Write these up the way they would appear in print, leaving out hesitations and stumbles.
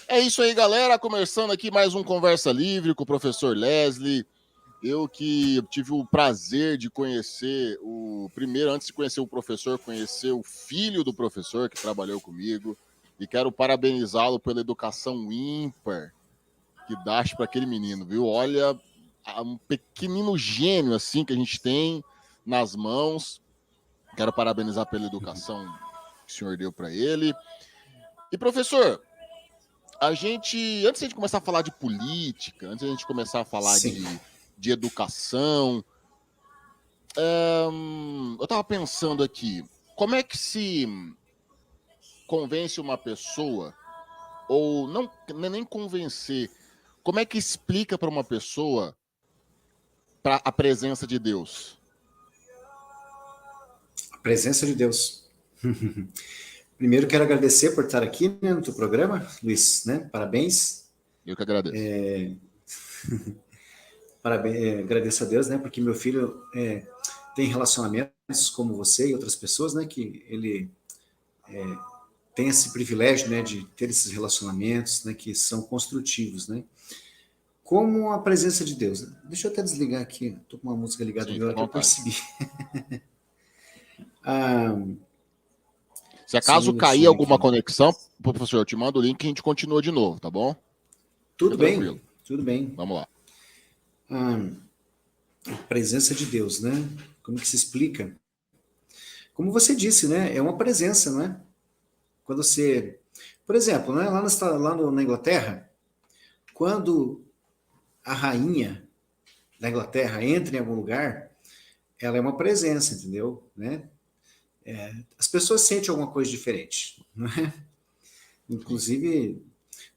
É isso aí, galera. Começando aqui mais um Conversa Livre com o professor Leslie. Eu que tive o prazer de conhecer primeiro, antes de conhecer o professor, conhecer o filho do professor que trabalhou comigo. E quero parabenizá-lo pela educação ímpar que dá para aquele menino, viu? Olha, um pequenino gênio assim que a gente tem nas mãos. Quero parabenizar pela educação que o senhor deu para ele. E professor, antes de começar a falar de política, antes de a gente começar a falar Sim. de educação, eu estava pensando aqui, como é que se convence uma pessoa, ou não nem convencer, como é que explica para uma pessoa para a presença de Deus? A presença de Deus. Primeiro, quero agradecer por estar aqui, né, no teu programa, Luiz, né? Parabéns. Eu que agradeço. Parabéns, agradeço a Deus, né? Porque meu filho tem relacionamentos como você e outras pessoas, né? Que ele tem esse privilégio, né? De ter esses relacionamentos, né? Que são construtivos, né? Como a presença de Deus. Deixa eu até desligar aqui. Estou com uma música ligada Sim, ali, fica à hora que eu vontade. percebi. Ah, Se só um acaso cair minutinho alguma aqui. conexão, professor, eu te mando o link e a gente continua de novo, tá bom? Fica Tudo bem, tranquilo. tudo bem. Vamos lá. Presença de Deus, né? Como que se explica? Como você disse, né? É uma presença, não é? Quando você, por exemplo, né? Na Inglaterra, quando a rainha da Inglaterra entra em algum lugar, ela é uma presença, entendeu? Né? As pessoas sentem alguma coisa diferente, não é? Sim. Inclusive,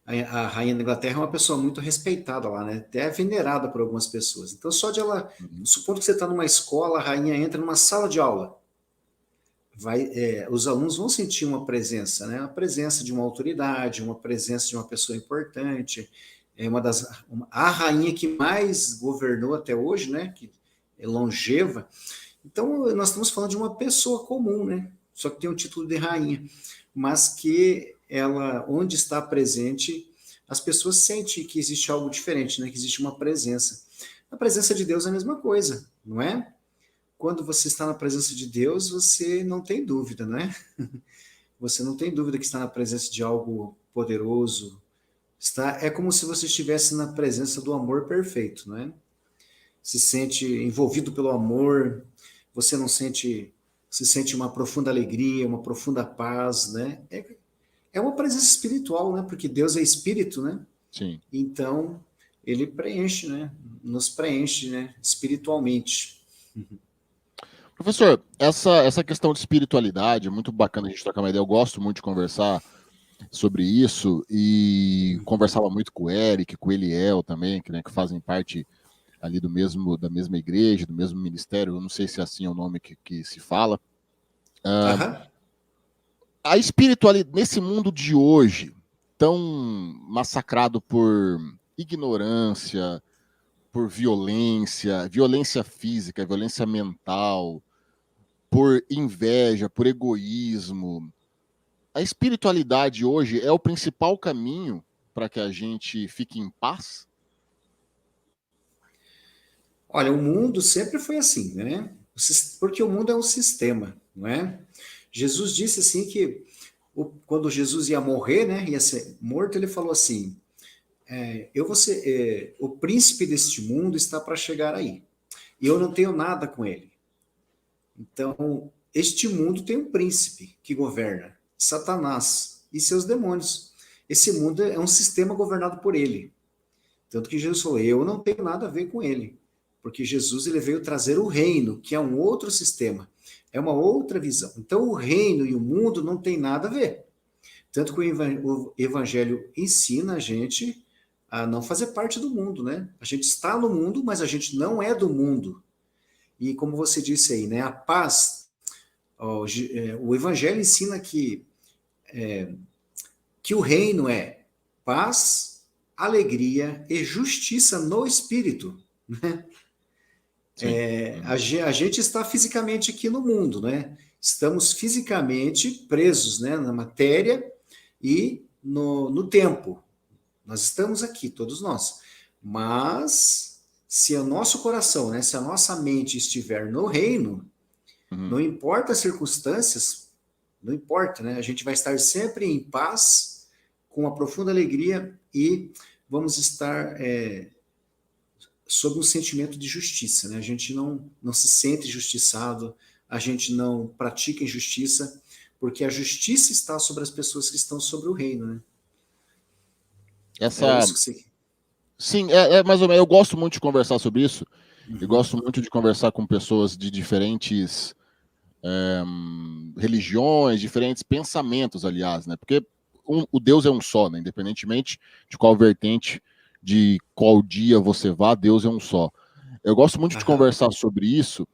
a rainha da Inglaterra é uma pessoa muito respeitada lá, né? Até venerada por algumas pessoas. Então, só de ela, Uhum. supondo que você está numa escola, a rainha entra numa sala de aula. Os alunos vão sentir uma presença, né? A presença de uma autoridade, uma presença de uma pessoa importante, a rainha que mais governou até hoje, né? Que é longeva. Então, nós estamos falando de uma pessoa comum, né? Só que tem o título de rainha, mas que ela, onde está presente, as pessoas sentem que existe algo diferente, né? Que existe uma presença. A presença de Deus é a mesma coisa, não é? Quando você está na presença de Deus, você não tem dúvida, né? Você não tem dúvida que está na presença de algo poderoso. É como se você estivesse na presença do amor perfeito, né? Se sente envolvido pelo amor, você não sente, se sente uma profunda alegria, uma profunda paz, né? É uma presença espiritual, né? Porque Deus é espírito, né? Sim. Então, ele preenche, né? Nos preenche, né? Espiritualmente. Professor, essa questão de espiritualidade é muito bacana a gente trocar uma ideia. Eu gosto muito de conversar sobre isso e conversava muito com o Eric, com o Eliel também, que fazem parte ali da mesma igreja, do mesmo ministério. Eu não sei se assim é o nome que se fala. Aham. A espiritualidade nesse mundo de hoje, tão massacrado por ignorância, por violência física, violência mental, por inveja, por egoísmo. A espiritualidade hoje é o principal caminho para que a gente fique em paz? Olha, o mundo sempre foi assim, né? Porque o mundo é um sistema, não é? Jesus disse assim que quando Jesus ia morrer, né, ia ser morto, ele falou assim: eu vou ser, o príncipe deste mundo está para chegar aí, e eu não tenho nada com ele. Então, este mundo tem um príncipe que governa, Satanás e seus demônios. Esse mundo é um sistema governado por ele. Tanto que Jesus falou: eu não tenho nada a ver com ele. Porque Jesus ele veio trazer o reino, que é um outro sistema, é uma outra visão. Então, o reino e o mundo não tem nada a ver. Tanto que o evangelho ensina a gente a não fazer parte do mundo, né? A gente está no mundo, mas a gente não é do mundo. E como você disse aí, né? A paz, o evangelho ensina que o reino é paz, alegria e justiça no espírito. Sim. A Uhum. gente está fisicamente aqui no mundo, né? Estamos fisicamente presos, né, na matéria e no tempo. Nós estamos aqui, todos nós. Mas se o nosso coração, né, se a nossa mente estiver no reino, não importa as circunstâncias, não importa, né? A gente vai estar sempre em paz, com uma profunda alegria e vamos estar sob um sentimento de justiça, né? A gente não se sente injustiçado, a gente não pratica injustiça, porque a justiça está sobre as pessoas que estão sobre o reino, né? Era Essa, isso que você... sim, é mais ou menos. Eu gosto muito de conversar sobre isso. Eu Uhum. gosto muito de conversar com pessoas de diferentes religiões, diferentes pensamentos, aliás, né? Porque o Deus é um só, né? Independentemente de qual vertente, de qual dia você vá, Deus é um só. Eu gosto muito de Aham. conversar sobre isso,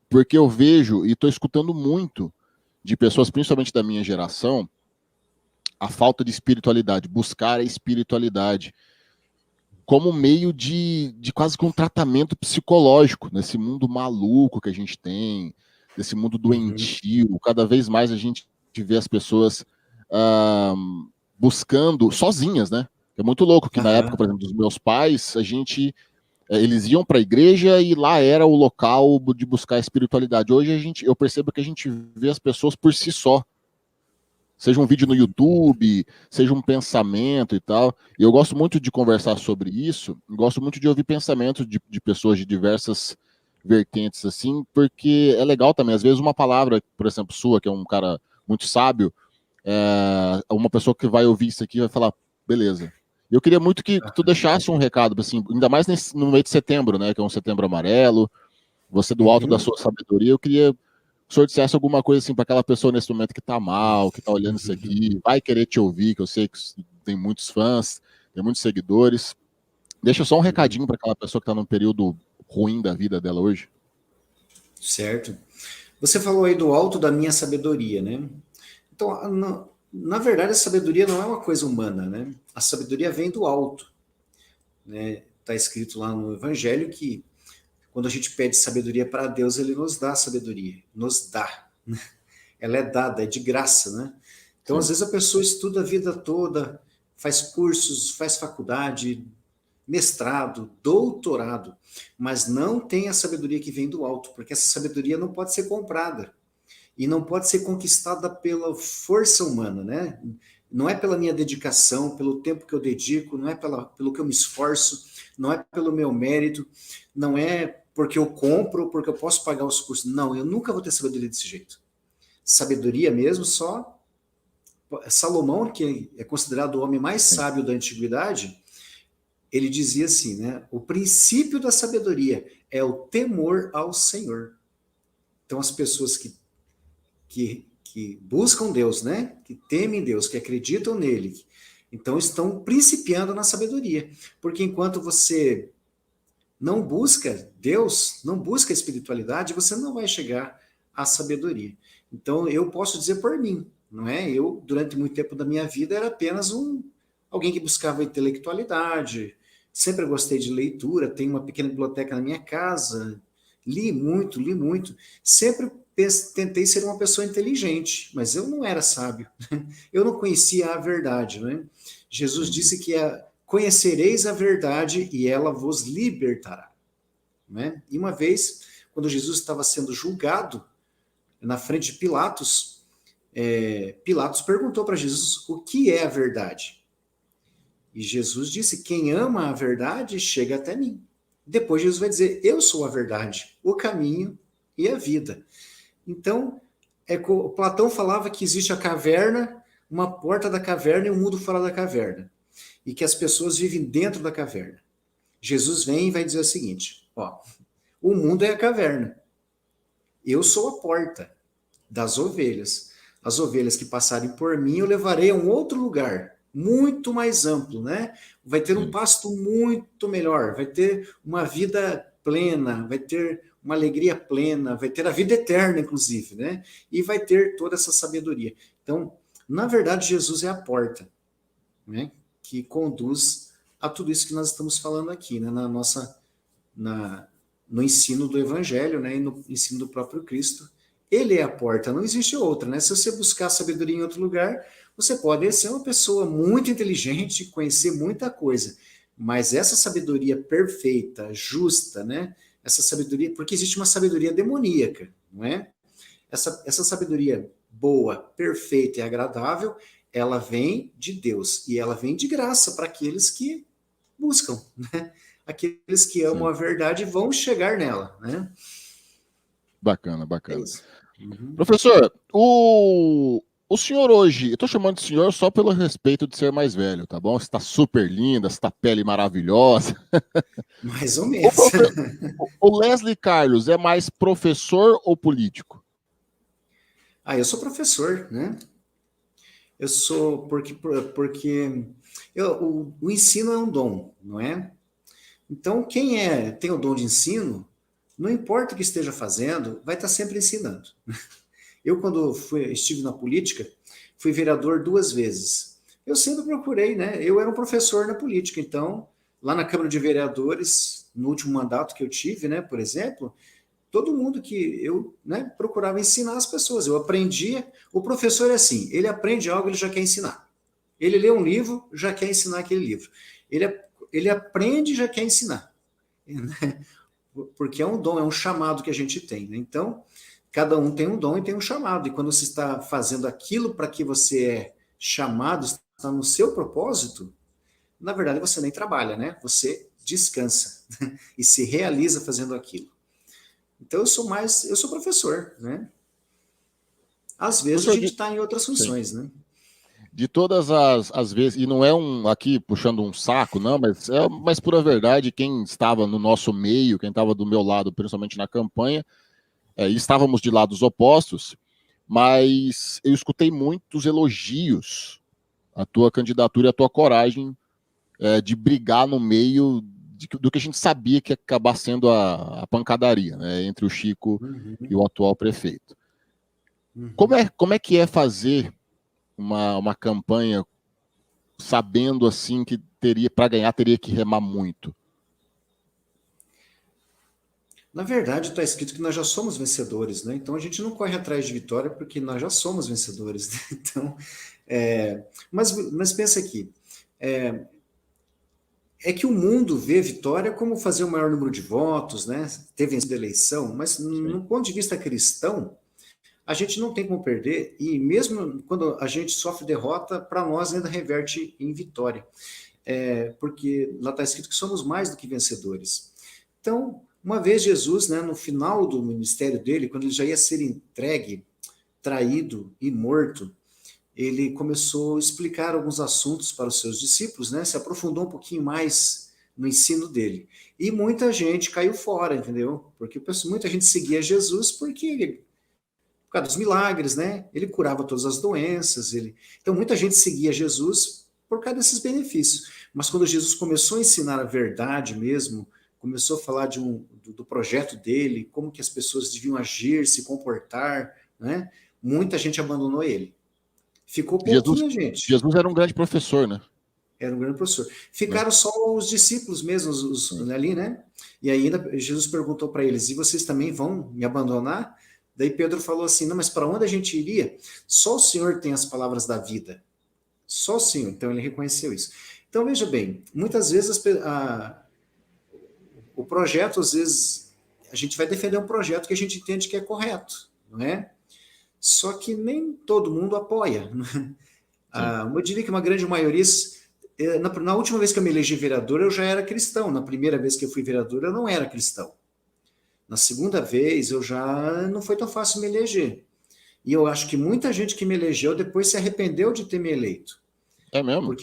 porque eu vejo e estou escutando muito de pessoas, principalmente da minha geração, a falta de espiritualidade, buscar a espiritualidade como meio de quase que um tratamento psicológico nesse mundo maluco que a gente tem, desse mundo Uhum. doentio. Cada vez mais a gente vê as pessoas ah, buscando sozinhas, né? É muito louco que na época, Aham. por exemplo, dos meus pais, eles iam para a igreja e lá era o local de buscar a espiritualidade. Hoje eu percebo que a gente vê as pessoas por si só, seja um vídeo no Uhum. YouTube, seja um pensamento e tal. E eu gosto muito de conversar sobre isso, gosto muito de ouvir pensamentos de pessoas de diversas vertentes, assim, porque é legal também. Às vezes, uma palavra, por exemplo, sua, que é um cara muito sábio, uma pessoa que vai ouvir isso aqui vai falar, beleza. Eu queria muito que tu deixasse um recado, assim, ainda mais no mês de setembro, né, que é um setembro amarelo, você do alto da Uhum. sua sabedoria, eu queria o senhor dissesse alguma coisa assim para aquela pessoa nesse momento que tá mal, que tá olhando isso Uhum. aqui, vai querer te ouvir, que eu sei que tem muitos fãs, tem muitos seguidores. Deixa só um Uhum. recadinho para aquela pessoa que tá num período ruim da vida dela hoje. Certo. Você falou aí do alto da minha sabedoria, né? Então, na verdade, a sabedoria não é uma coisa humana, né? A sabedoria vem do alto, né? Está escrito lá no Evangelho que quando a gente pede sabedoria para Deus, Ele nos dá sabedoria, nos dá. Ela é dada, é de graça, né? Então, às Sim. vezes a pessoa estuda a vida toda, faz cursos, faz faculdade, mestrado, doutorado, mas não tem a sabedoria que vem do alto, porque essa sabedoria não pode ser comprada e não pode ser conquistada pela força humana, né? Não é pela minha dedicação, pelo tempo que eu dedico, não é pelo que eu me esforço, não é pelo meu mérito, não é porque eu compro, porque eu posso pagar os custos. Não, eu nunca vou ter sabedoria desse jeito. Sabedoria mesmo, só Salomão, que é considerado o homem mais Sim. sábio da antiguidade, ele dizia assim, né? O princípio da sabedoria é o temor ao Senhor. Então, as pessoas que buscam Deus, né? Que temem Deus, que acreditam nele, então estão principiando na sabedoria. Porque enquanto você não busca Deus, não busca a espiritualidade, você não vai chegar à sabedoria. Então, eu posso dizer por mim, não é? Eu, durante muito tempo da minha vida, era apenas alguém que buscava intelectualidade, sempre gostei de leitura, tenho uma pequena biblioteca na minha casa, li muito, sempre tentei ser uma pessoa inteligente, mas eu não era sábio, eu não conhecia a verdade, né? Jesus Entendi. disse que conhecereis a verdade e ela vos libertará, né? E uma vez, quando Jesus estava sendo julgado na frente de Pilatos, Pilatos perguntou para Jesus o que é a verdade. E Jesus disse: quem ama a verdade chega até mim. Depois Jesus vai dizer: eu sou a verdade, o caminho e a vida. Então, Platão falava que existe a caverna, uma porta da caverna e um mundo fora da caverna. E que as pessoas vivem dentro da caverna. Jesus vem e vai dizer o seguinte: ó, o mundo é a caverna. Eu sou a porta das ovelhas. As ovelhas que passarem por mim, eu levarei a um outro lugar, muito mais amplo, né? Vai ter um Sim. pasto muito melhor, vai ter uma vida plena, vai ter uma alegria plena, vai ter a vida eterna, inclusive, né? E vai ter toda essa sabedoria. Então, na verdade, Jesus é a porta, né? Que conduz a tudo isso que nós estamos falando aqui, né? Na, no ensino do Evangelho, né? E no ensino do próprio Cristo, Ele é a porta, não existe outra, né? Se você buscar sabedoria em outro lugar, você pode ser uma pessoa muito inteligente, conhecer muita coisa, mas essa sabedoria perfeita, justa, né? Essa sabedoria, porque existe uma sabedoria demoníaca, não é? Essa sabedoria boa, perfeita e agradável, ela vem de Deus e ela vem de graça para aqueles que buscam, né? Aqueles que amam Sim. a verdade vão chegar nela, né? Bacana, É bacana. isso. Uhum. Professor, o senhor hoje, eu estou chamando de senhor só pelo respeito de ser mais velho, tá bom? Você está super linda, você tá pele maravilhosa. Mais ou O, menos. profe- o Leslie Carlos é mais professor ou político? Ah, eu sou professor, né? Eu sou porque o ensino é um dom, não é? Então, quem tem o dom de ensino, não importa o que esteja fazendo, vai estar sempre ensinando. Eu, quando estive na política, fui vereador 2 vezes. Eu sempre procurei, né? Eu era um professor na política, então, lá na Câmara de Vereadores, no último mandato que eu tive, né, por exemplo, todo mundo que eu, né, procurava ensinar as pessoas. Eu aprendia. O professor é assim: ele aprende algo, ele já quer ensinar. Ele lê um livro, já quer ensinar aquele livro. Ele, ele aprende e já quer ensinar. Porque é um dom, é um chamado que a gente tem. Né? Então, cada um tem um dom e tem um chamado. E quando você está fazendo aquilo para que você é chamado, está no seu propósito, na verdade você nem trabalha, né? Você descansa e se realiza fazendo aquilo. Então eu sou professor, né? Às vezes a Professor, gente está em outras sim. funções, né? De todas as vezes, e não é um aqui puxando um saco, não, mas é mais pura verdade, quem estava no nosso meio, quem estava do meu lado, principalmente na campanha, e estávamos de lados opostos, mas eu escutei muitos elogios à tua candidatura e à tua coragem de brigar no meio do que a gente sabia que ia acabar sendo a pancadaria, né, entre o Chico e Uhum, o atual prefeito. uhum. Como é que é fazer uma campanha sabendo assim que teria para ganhar teria que remar muito? Na verdade, está escrito que nós já somos vencedores, né? Então a gente não corre atrás de vitória porque nós já somos vencedores. Né? Então, mas pensa aqui, é, é que o mundo vê vitória como fazer o maior número de votos, né? Ter vencido a eleição, mas Sim. no ponto de vista cristão, a gente não tem como perder, e mesmo quando a gente sofre derrota, para nós ainda reverte em vitória. Porque lá está escrito que somos mais do que vencedores. Então, uma vez Jesus, né, no final do ministério dele, quando ele já ia ser entregue, traído e morto, ele começou a explicar alguns assuntos para os seus discípulos, né? Se aprofundou um pouquinho mais no ensino dele. E muita gente caiu fora, entendeu? Porque muita gente seguia Jesus por causa dos milagres, né? Ele curava todas as doenças, então muita gente seguia Jesus por causa desses benefícios. Mas quando Jesus começou a ensinar a verdade mesmo, começou a falar do projeto dele, como que as pessoas deviam agir, se comportar, né? Muita gente abandonou ele. Ficou Jesus, pouquinha gente. Jesus era um grande professor, né? Era um grande professor. Né? Ficaram só os discípulos mesmo Sim. ali, né? E ainda Jesus perguntou para eles: e vocês também vão me abandonar? Daí Pedro falou assim: não, mas para onde a gente iria? Só o Senhor tem as palavras da vida. Só o Senhor. Então ele reconheceu isso. Então veja bem, muitas vezes o projeto, às vezes, a gente vai defender um projeto que a gente entende que é correto, não é? Só que nem todo mundo apoia. Sim. Eu diria que uma grande maioria. Na última vez que eu me elegi vereador, eu já era cristão. Na primeira vez que eu fui vereador, eu não era cristão. Na segunda vez, eu já não foi tão fácil me eleger. E eu acho que muita gente que me elegeu depois se arrependeu de ter me eleito. É mesmo?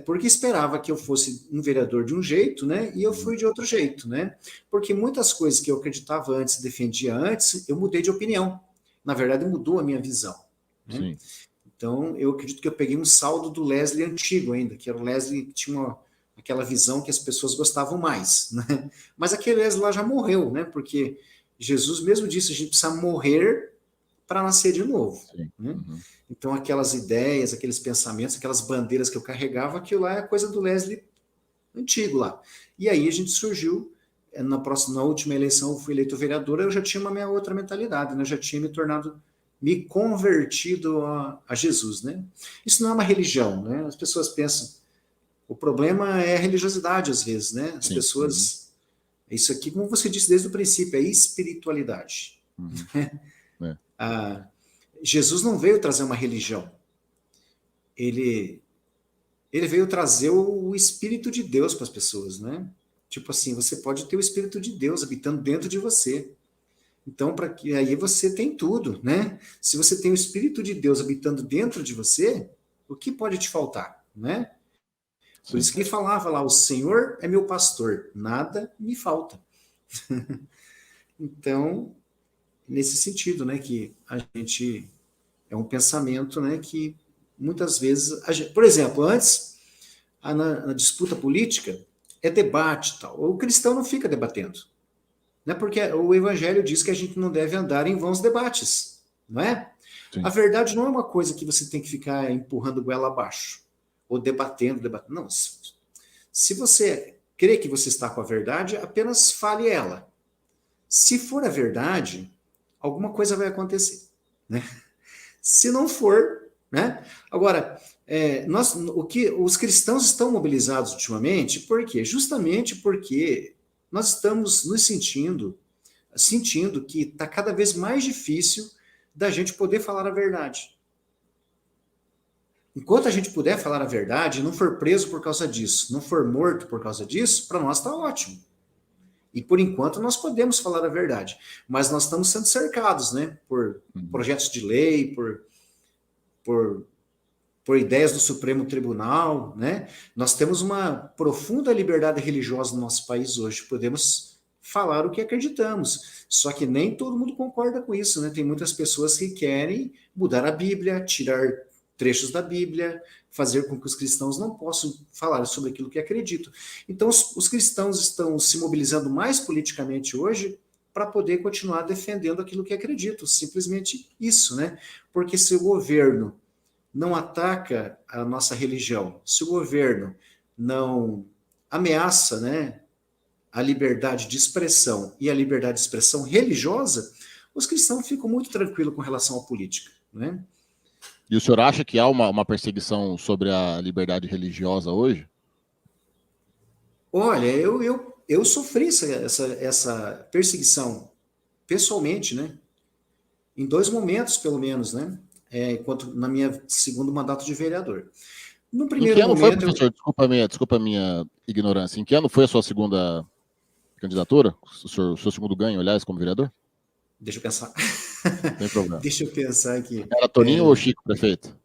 Porque esperava que eu fosse um vereador de um jeito, né? E eu Uhum. fui de outro jeito, né? Porque muitas coisas que eu acreditava antes, defendia antes, eu mudei de opinião. Na verdade, mudou a minha visão. Né? Sim. Então, eu acredito que eu peguei um saldo do Leslie antigo ainda, que era o Leslie que tinha aquela visão que as pessoas gostavam mais. Né? Mas aquele Leslie lá já morreu, né? Porque Jesus mesmo disse, a gente precisa morrer para nascer de novo. Sim. Né? Uhum. Então, aquelas ideias, aqueles pensamentos, aquelas bandeiras que eu carregava, aquilo lá é coisa do Leslie antigo lá. E aí a gente surgiu, na última eleição eu fui eleito vereador, eu já tinha uma minha outra mentalidade, né? Eu já tinha me convertido a Jesus, né? Isso não é uma religião, né? As pessoas pensam, o problema é a religiosidade às vezes, né? As Sim. pessoas, isso aqui, como você disse desde o princípio, é espiritualidade. Jesus não veio trazer uma religião, ele veio trazer o Espírito de Deus para as pessoas, né? Tipo assim, você pode ter o Espírito de Deus habitando dentro de você. Então, para que aí você tem tudo, né? Se você tem o Espírito de Deus habitando dentro de você, o que pode te faltar, né? Por isso que ele falava lá, o Senhor é meu pastor, nada me falta. Então, nesse sentido, né, que a gente é um pensamento, né, que muitas vezes, por exemplo, antes na disputa política é debate, tal. O cristão não fica debatendo, né? Porque o evangelho diz que a gente não deve andar em vãos debates, não é? Sim. A verdade não é uma coisa que você tem que ficar empurrando goela abaixo ou debatendo. Não, se você crê que você está com a verdade, apenas fale ela. Se for a verdade, alguma coisa vai acontecer, né? Se não for, né? Agora, o que os cristãos estão mobilizados ultimamente, por quê? Justamente porque nós estamos nos sentindo que está cada vez mais difícil da gente poder falar a verdade. Enquanto a gente puder falar a verdade, não for preso por causa disso, não for morto por causa disso, para nós está ótimo. E por enquanto nós podemos falar a verdade, mas nós estamos sendo cercados, né, por projetos de lei, por ideias do Supremo Tribunal, né? Nós temos uma profunda liberdade religiosa no nosso país hoje, podemos falar o que acreditamos, só que nem todo mundo concorda com isso, né? Tem muitas pessoas que querem mudar a Bíblia, tirar trechos da Bíblia, fazer com que os cristãos não possam falar sobre aquilo que acreditam. Então, os cristãos estão se mobilizando mais politicamente hoje para poder continuar defendendo aquilo que acreditam, simplesmente isso, né? Porque se o governo não ataca a nossa religião, se o governo não ameaça, né, a liberdade de expressão e a liberdade de expressão religiosa, os cristãos ficam muito tranquilos com relação à política, né? E o senhor acha que há uma perseguição sobre a liberdade religiosa hoje? Olha, eu sofri essa perseguição pessoalmente, né? Em 2 momentos, pelo menos, né? Enquanto na minha segundo mandato de vereador. No primeiro momento... foi, professor? Desculpa a minha ignorância. Em que ano foi a sua segunda candidatura? O seu segundo ganho, aliás, como vereador? Deixa eu pensar. Tem problema. Deixa eu pensar aqui. Era Toninho ou Chico, prefeito?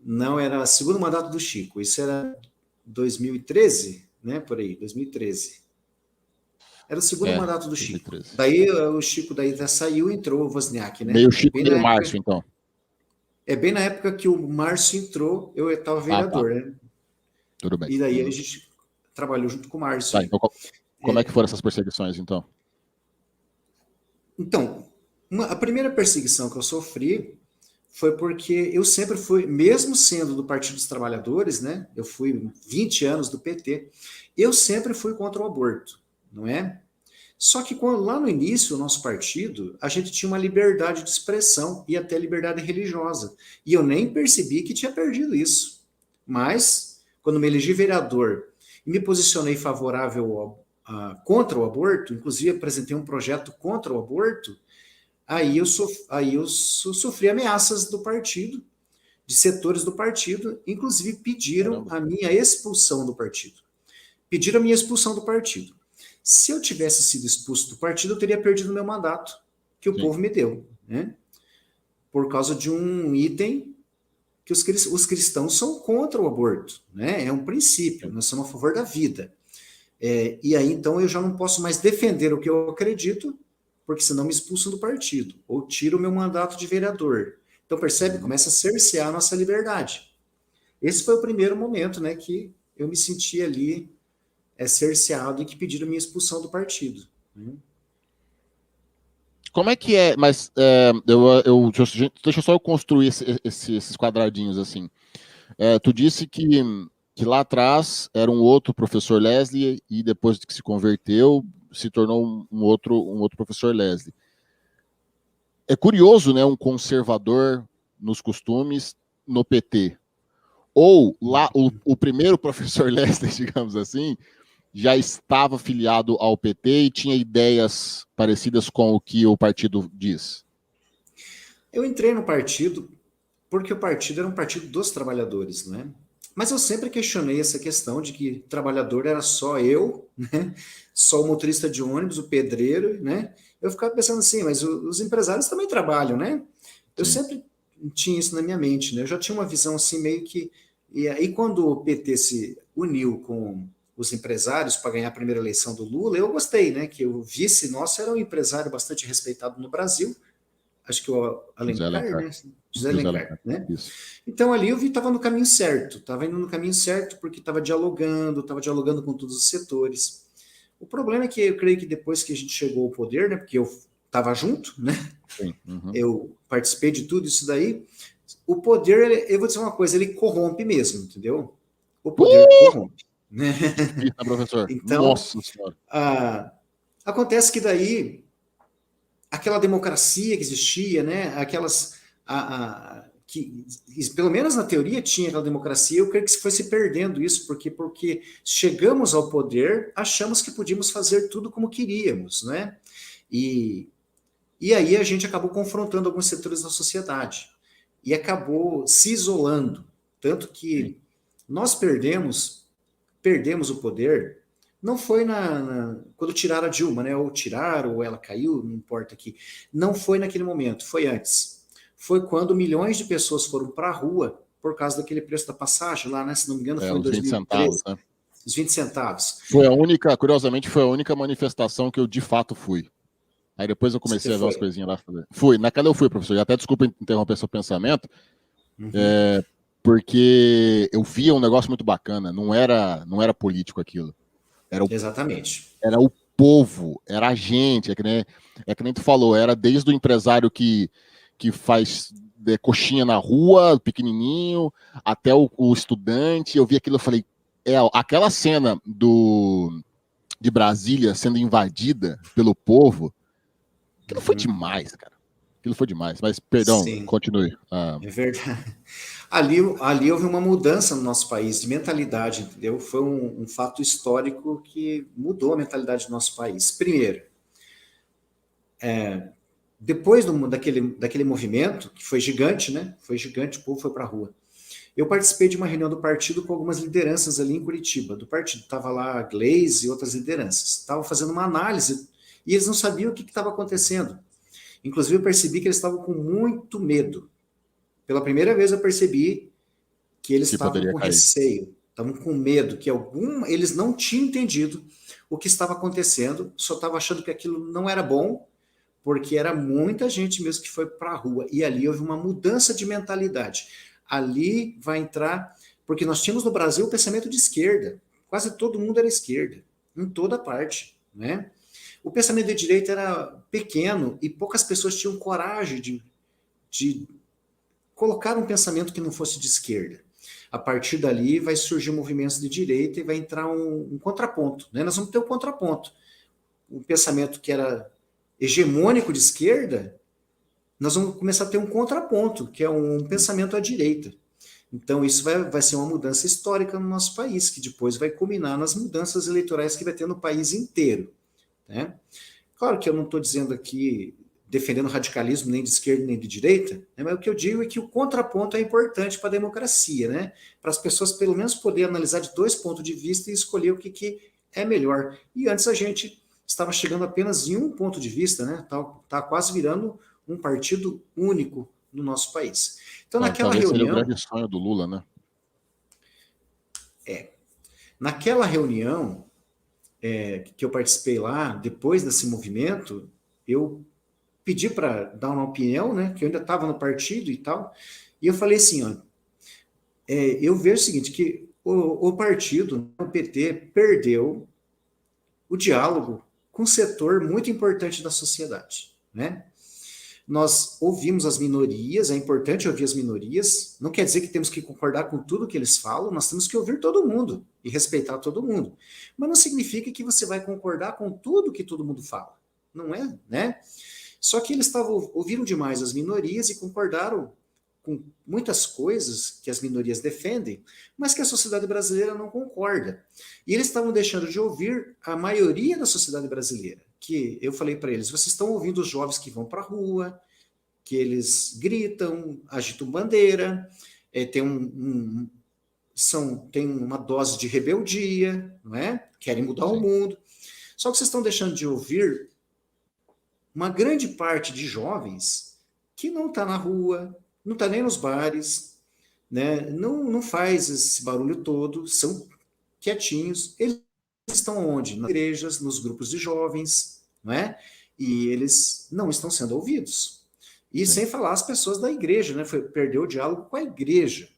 Não, era o segundo mandato do Chico. Isso era 2013, né? Por aí, 2013. Era o segundo mandato do Chico. 2013. Daí o Chico saiu e entrou o Wozniak, né? Meio Chico, meio Márcio, então. É bem na época que o Márcio entrou, eu estava vereador, né? Tudo bem. E daí a gente trabalhou junto com o Márcio. Tá, então, como é que foram essas perseguições, então? Então, a primeira perseguição que eu sofri foi porque eu sempre fui, mesmo sendo do Partido dos Trabalhadores, né? Eu fui 20 anos do PT, eu sempre fui contra o aborto, não é? Só que lá no início, o nosso partido, a gente tinha uma liberdade de expressão e até liberdade religiosa. E eu nem percebi que tinha perdido isso. Mas, quando me elegi vereador e me posicionei favorável contra o aborto, inclusive apresentei um projeto contra o aborto, aí eu sofri ameaças do partido, de setores do partido, inclusive pediram a minha expulsão do partido. Pediram a minha expulsão do partido. Se eu tivesse sido expulso do partido, eu teria perdido meu mandato, que o povo me deu, né? Por causa de um item que os cristãos são contra o aborto, né? É um princípio, nós somos a favor da vida. E aí, então, eu já não posso mais defender o que eu acredito, porque senão me expulsam do partido, ou tiro o meu mandato de vereador. Então, percebe? Começa a cercear a nossa liberdade. Esse foi o primeiro momento, né, que eu me senti ali cerceado e que pediram a minha expulsão do partido. Né? Como é que é? Mas deixa só eu construir esses quadradinhos assim. Tu disse que lá atrás era um outro professor Leslie e depois que se converteu, se tornou um outro professor Leslie. É curioso, né, um conservador nos costumes no PT. Ou lá o primeiro professor Leslie, digamos assim, já estava filiado ao PT e tinha ideias parecidas com o que o partido diz. Eu entrei no partido porque o partido era um partido dos trabalhadores, né? Mas eu sempre questionei essa questão de que trabalhador era só eu, né? Só o motorista de ônibus, o pedreiro, né? Eu ficava pensando assim, mas os empresários também trabalham, né? Eu Sim. sempre tinha isso na minha mente, né? Eu já tinha uma visão assim meio que... E aí quando o PT se uniu com os empresários para ganhar a primeira eleição do Lula, eu gostei, né? Que o vice nosso era um empresário bastante respeitado no Brasil, acho que o José Alencar, Alencar. né? José Alencar, né? Isso. Então ali eu vi que estava no caminho certo, estava indo no caminho certo porque estava dialogando com todos os setores. O problema é que eu creio que depois que a gente chegou ao poder, né? Porque eu estava junto, né? Sim. Uhum. Eu participei de tudo isso daí. O poder, eu vou dizer uma coisa, ele corrompe mesmo, entendeu? O poder corrompe. Né? Difícil, né, professor? Então, Nossa Senhora. acontece que daí aquela democracia que existia, né? Aquelas que pelo menos na teoria tinha aquela democracia, eu creio que foi se perdendo isso, porque chegamos ao poder, achamos que podíamos fazer tudo como queríamos, né? E aí a gente acabou confrontando alguns setores da sociedade e acabou se isolando, tanto Sim. que nós perdemos o poder. Não foi quando tiraram a Dilma, né? Ou tiraram, ou ela caiu, não importa aqui. Não foi naquele momento, foi antes. Foi quando milhões de pessoas foram para a rua por causa daquele preço da passagem lá, né? Se não me engano, foi em Os 20 2013. centavos, né? Os 20 centavos. Curiosamente, foi a única manifestação que eu de fato fui. Aí depois eu Você comecei a ver umas foi. coisinhas lá. Naquela eu fui, professor. E até desculpa interromper seu pensamento, Uhum. porque eu via um negócio muito bacana. Não era político aquilo. Exatamente. Era o povo, era a gente. É que nem tu falou, era desde o empresário que faz coxinha na rua, pequenininho, até o estudante. Eu vi aquilo e falei, aquela cena de Brasília sendo invadida pelo povo, aquilo foi Uhum. demais, cara. Aquilo foi demais. Mas, perdão, Sim, continue. é verdade. Ali houve uma mudança no nosso país de mentalidade, entendeu? Foi um fato histórico que mudou a mentalidade do nosso país. Primeiro, depois daquele movimento, que foi gigante, né? Foi gigante, o povo foi para a rua. Eu participei de uma reunião do partido com algumas lideranças ali em Curitiba. Do partido estava lá a Gleisi e outras lideranças. Estavam fazendo uma análise e eles não sabiam o que estava acontecendo. Inclusive, eu percebi que eles estavam com muito medo. Pela primeira vez, eu percebi que eles Que estavam poderia com cair. receio, estavam com medo, que eles não tinham entendido o que estava acontecendo, só estavam achando que aquilo não era bom, porque era muita gente mesmo que foi para a rua. E ali houve uma mudança de mentalidade. Ali vai entrar, porque nós tínhamos no Brasil o pensamento de esquerda. Quase todo mundo era esquerda, em toda parte, né? O pensamento de direita era pequeno e poucas pessoas tinham coragem de colocar um pensamento que não fosse de esquerda. A partir dali vai surgir movimentos de direita e vai entrar um contraponto. Né? Nós vamos ter um contraponto. Um pensamento que era hegemônico de esquerda, nós vamos começar a ter um contraponto, que é um pensamento à direita. Então, isso vai ser uma mudança histórica no nosso país, que depois vai culminar nas mudanças eleitorais que vai ter no país inteiro. Né? Claro que eu não estou dizendo aqui defendendo radicalismo nem de esquerda nem de direita, né? Mas o que eu digo é que o contraponto é importante para a democracia, né? Para as pessoas pelo menos poderem analisar de dois pontos de vista e escolher o que é melhor. E antes a gente estava chegando apenas em um ponto de vista, né? Tá quase virando um partido único no nosso país. Então, naquela Talvez seria o reunião, grande sonho do Lula, né? naquela reunião que eu participei lá, depois desse movimento, eu pedi para dar uma opinião, né? Que eu ainda estava no partido e tal. E eu falei assim, ó, eu vejo o seguinte, que o partido, o PT, perdeu o diálogo com um setor muito importante da sociedade, né? Nós ouvimos as minorias, é importante ouvir as minorias, não quer dizer que temos que concordar com tudo que eles falam, nós temos que ouvir todo mundo e respeitar todo mundo. Mas não significa que você vai concordar com tudo que todo mundo fala, não é, né? Só que eles ouviram demais as minorias e concordaram com muitas coisas que as minorias defendem, mas que a sociedade brasileira não concorda. E eles estavam deixando de ouvir a maioria da sociedade brasileira, que eu falei para eles, vocês estão ouvindo os jovens que vão para a rua, que eles gritam, agitam bandeira, tem uma dose de rebeldia, não é? Querem mudar o mundo. Só que vocês estão deixando de ouvir uma grande parte de jovens que não está na rua, não está nem nos bares, né? Não faz esse barulho todo, são quietinhos. Eles estão onde? Nas igrejas, nos grupos de jovens, não é? E eles não estão sendo ouvidos. E sem falar as pessoas da igreja, né? Perdeu o diálogo com a igreja.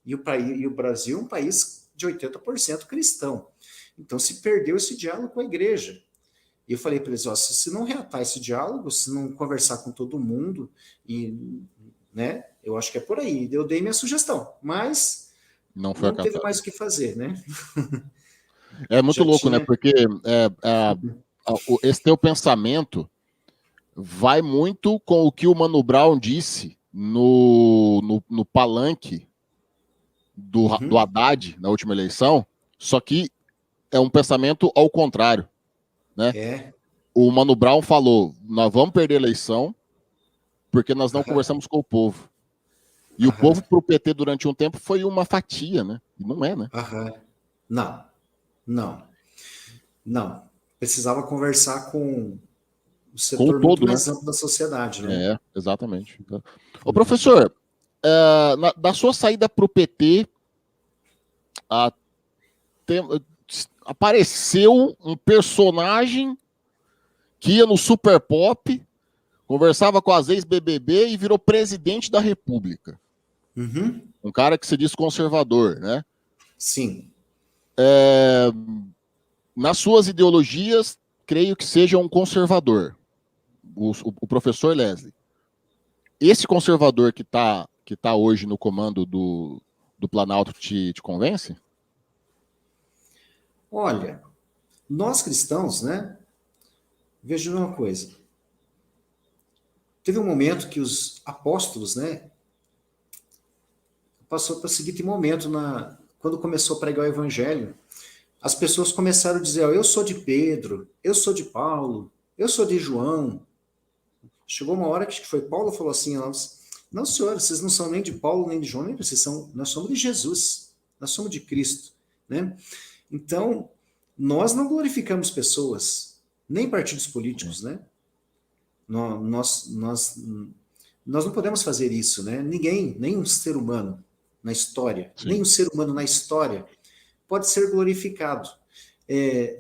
E o Brasil é um país de 80% cristão. Então se perdeu esse diálogo com a igreja. E eu falei para eles, se não reatar esse diálogo, se não conversar com todo mundo, né, eu acho que é por aí. Eu dei minha sugestão, mas não teve mais o que fazer, né? É muito louco, né? Porque esse teu pensamento vai muito com o que o Mano Brown disse no palanque do Haddad na última eleição, só que é um pensamento ao contrário, né? O Mano Brown falou, nós vamos perder a eleição porque nós não conversamos com o povo. E o povo para o PT durante um tempo foi uma fatia, né? E não é, né? Não. Precisava conversar com o setor com todo, muito mais amplo da sociedade, né? Exatamente. Ô, professor, da sua saída para o PT, apareceu um personagem que ia no Super Pop, conversava com as ex-BBB e virou presidente da República. Um cara que se diz conservador, né? Sim. Nas suas ideologias, creio que seja um conservador, o professor Leslie. Esse conservador que tá hoje no comando do Planalto te convence? Olha, nós cristãos, né? Veja uma coisa. Teve um momento que os apóstolos, né? Passou para o seguinte momento, quando começou a pregar o evangelho, as pessoas começaram a dizer, eu sou de Pedro, eu sou de Paulo, eu sou de João. Chegou uma hora que foi Paulo falou assim, não, senhor, vocês não são nem de Paulo, nem de João, nem nós somos de Jesus, nós somos de Cristo, né? Então, nós não glorificamos pessoas, nem partidos políticos, né? Nós não podemos fazer isso, né? Ninguém, nenhum ser humano na história, nenhum ser humano na história pode ser glorificado,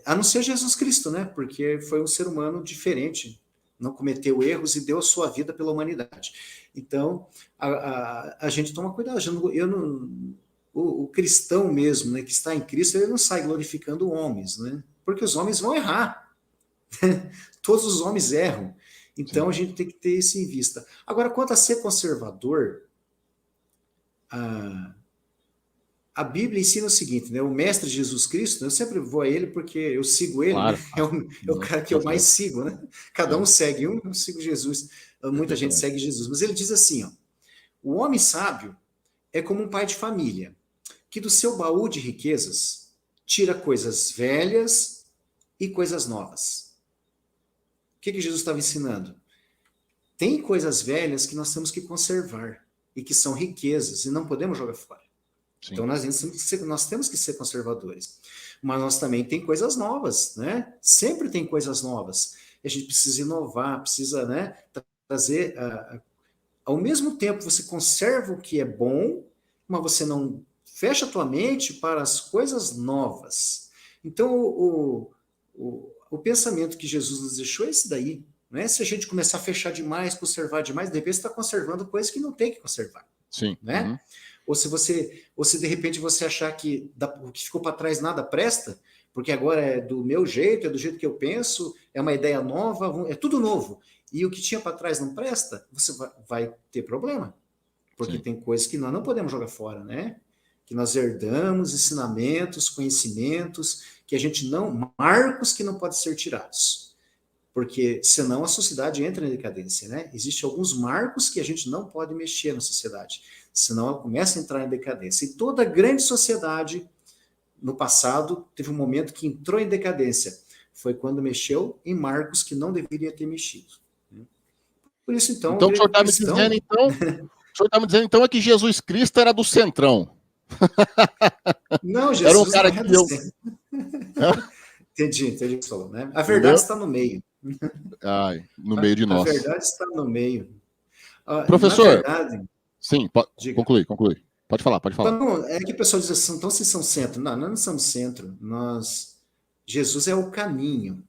a não ser Jesus Cristo, né? Porque foi um ser humano diferente, não cometeu erros e deu a sua vida pela humanidade. Então, a gente toma cuidado. O cristão mesmo, né, que está em Cristo, ele não sai glorificando homens, né? Porque os homens vão errar. Todos os homens erram. Então, a gente tem que ter isso em vista. Agora, quanto a ser conservador, a Bíblia ensina o seguinte, né? O mestre Jesus Cristo, eu sempre vou a ele porque eu sigo ele, claro, né? É o cara que eu mais sigo, né? Cada um segue um, eu sigo Jesus. Muita gente segue Jesus. Mas ele diz assim, o homem sábio é como um pai de família, que do seu baú de riquezas tira coisas velhas e coisas novas. O que Jesus estava ensinando? Tem coisas velhas que nós temos que conservar e que são riquezas e não podemos jogar fora. Sim. Então nós temos que ser conservadores. Mas nós também tem coisas novas, né? Sempre tem coisas novas. A gente precisa inovar, precisa, né, trazer... ao mesmo tempo você conserva o que é bom, mas você não fecha a tua mente para as coisas novas. Então o pensamento que Jesus nos deixou é esse daí. Né? Se a gente começar a fechar demais, conservar demais, de repente você está conservando coisas que não tem que conservar. Sim. Né? Ou se de repente você achar que o que ficou para trás nada presta, porque agora é do meu jeito, é do jeito que eu penso, é uma ideia nova, é tudo novo. e o que tinha para trás não presta, você vai ter problema. Porque Sim. tem coisas que nós não podemos jogar fora, né? Que nós herdamos, ensinamentos, conhecimentos, que a gente não, marcos que não podem ser tirados. Porque senão a sociedade entra em decadência, né? Existem alguns marcos que a gente não pode mexer na sociedade, senão ela começa a entrar em decadência. E toda grande sociedade, no passado, teve um momento que entrou em decadência. Foi quando mexeu em marcos que não deveria ter mexido. Por isso, então, Então, o o senhor está me cristão... dizendo, então, o senhor está me dizendo, então, é que Jesus Cristo era do centrão. Não, Era um Jesus não cara é que do eu... centro. Entendi o que você falou, né? A verdade Entendeu? está no meio. Ai, no meio de A nós. verdade está no meio. Na Professor, verdade, sim, diga. conclui. Pode falar, pode falar. Então, é que o pessoal diz assim, então vocês são centro. Não, nós não somos centro. Jesus é o caminho.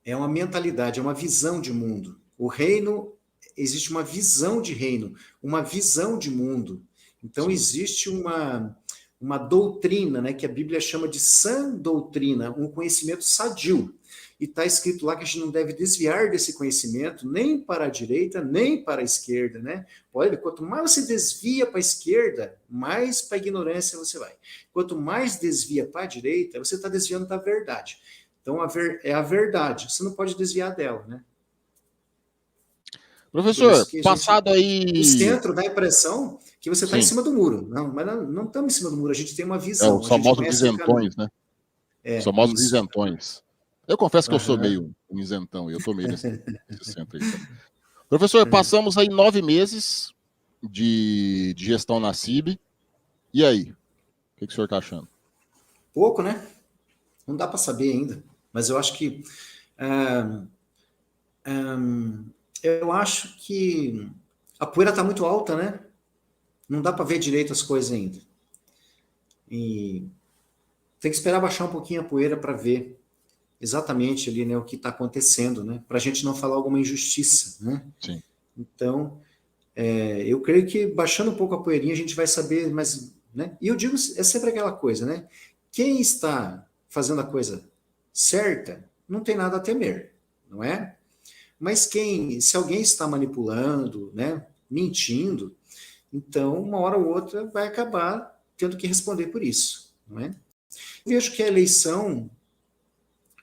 É uma mentalidade, é uma visão de mundo. O reino, existe uma visão de reino, uma visão de mundo. Então, Sim. existe uma doutrina, né, que a Bíblia chama de sã doutrina, um conhecimento sadio. E está escrito lá que a gente não deve desviar desse conhecimento nem para a direita, nem para a esquerda, né? Olha, quanto mais você desvia para a esquerda, mais para a ignorância você vai. Quanto mais desvia para a direita, você está desviando da verdade. Então, é a verdade, você não pode desviar dela, né? Por Professor, isso que a gente... passado O aí... centro dá a impressão que você está em Sim, cima do muro. Não, mas não estamos em cima do muro, a gente tem uma é visão, os a gente famosos conhece o caminho. isentões, né? Os É, famosos isso. isentões. Eu confesso que eu sou Aham. meio um isentão, eu tô meio nesse centro aí também. Professor, passamos aí 9 meses de gestão na CIB. E aí? O que o senhor está achando? Pouco, né? Não dá para saber ainda. Mas eu acho que... ah, eu acho que a poeira está muito alta, né? Não dá para ver direito as coisas ainda. E tem que esperar baixar um pouquinho a poeira para ver exatamente ali, né, o que está acontecendo, né? Para a gente não falar alguma injustiça, né? Sim, Então, eu creio que baixando um pouco a poeirinha a gente vai saber, mas, né? E eu digo, é sempre aquela coisa, né? Quem está fazendo a coisa certa não tem nada a temer, não é? Mas se alguém está manipulando, né, mentindo, então uma hora ou outra vai acabar tendo que responder por isso, não é? Eu vejo que a eleição,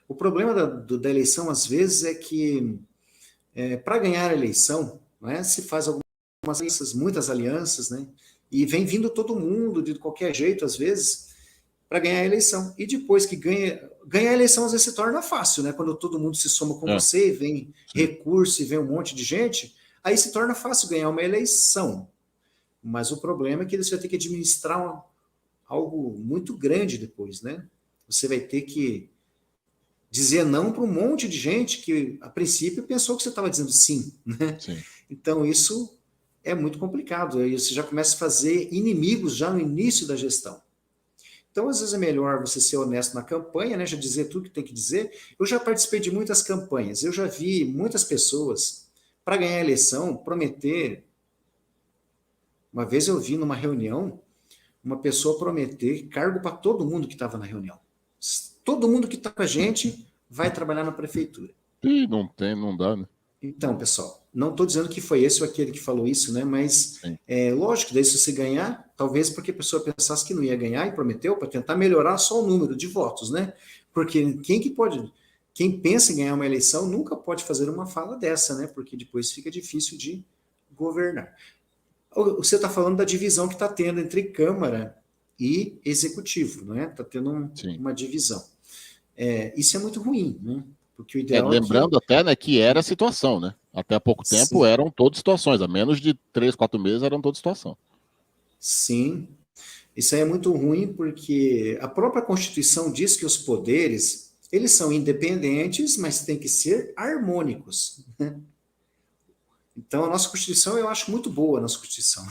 o problema da eleição às vezes é que para ganhar a eleição, não é, se faz algumas alianças, muitas alianças, né? E vem vindo todo mundo de qualquer jeito às vezes para ganhar a eleição. E depois que ganhar a eleição às vezes se torna fácil, né? Quando todo mundo se soma com é, você, vem sim. recurso e vem um monte de gente, aí se torna fácil ganhar uma eleição. Mas o problema é que você vai ter que administrar algo muito grande depois, né? Você vai ter que dizer não para um monte de gente que, a princípio, pensou que você estava dizendo sim, né? Sim. Então, isso é muito complicado. Aí você já começa a fazer inimigos já no início da gestão. Então, às vezes é melhor você ser honesto na campanha, né? Já dizer tudo que tem que dizer. Eu já participei de muitas campanhas. Eu já vi muitas pessoas, para ganhar a eleição, prometer. Uma vez eu vi numa reunião uma pessoa prometer cargo para todo mundo que estava na reunião. Todo mundo que está com a gente vai trabalhar na prefeitura. Ih, não tem, não dá, né? Então, pessoal, não estou dizendo que foi esse ou aquele que falou isso, né? Mas Sim. lógico, daí se você ganhar, talvez porque a pessoa pensasse que não ia ganhar e prometeu para tentar melhorar só o número de votos, né? Porque quem pensa em ganhar uma eleição nunca pode fazer uma fala dessa, né? Porque depois fica difícil de governar. Você está falando da divisão que está tendo entre Câmara e Executivo, não é? Está tendo Sim. uma divisão. Isso é muito ruim, né? Porque o ideal é que... Lembrando até, né, que era a situação, né? Até há pouco tempo Sim, eram todas situações. Há menos de 3, 4 meses eram todas situação. sim. Isso aí é muito ruim porque a própria Constituição diz que os poderes, eles são independentes, mas têm que ser harmônicos. Então, a nossa Constituição, eu acho muito boa a nossa Constituição.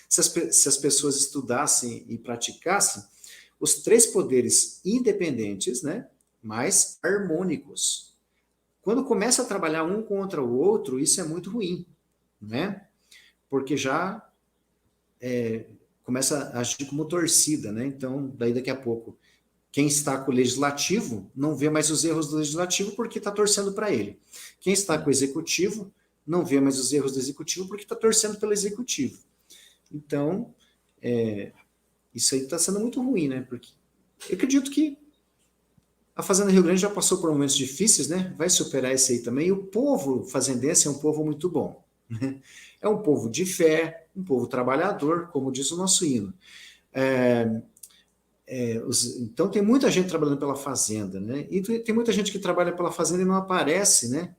Se as pessoas estudassem e praticassem, os três poderes independentes, né, mas harmônicos. Quando começa a trabalhar um contra o outro, isso é muito ruim, né? Porque já começa a agir como torcida, né? Então, daí daqui a pouco Quem está com o legislativo não vê mais os erros do legislativo porque está torcendo para ele. Quem está com o executivo não vê mais os erros do executivo porque está torcendo pelo executivo. Então, isso aí está sendo muito ruim, né? Porque eu acredito que a Fazenda Rio Grande já passou por momentos difíceis, né? Vai superar esse aí também. E o povo fazendense é um povo muito bom, né? É um povo de fé, um povo trabalhador, como diz o nosso hino. Então tem muita gente trabalhando pela fazenda, né? E tem muita gente que trabalha pela fazenda e não aparece, né?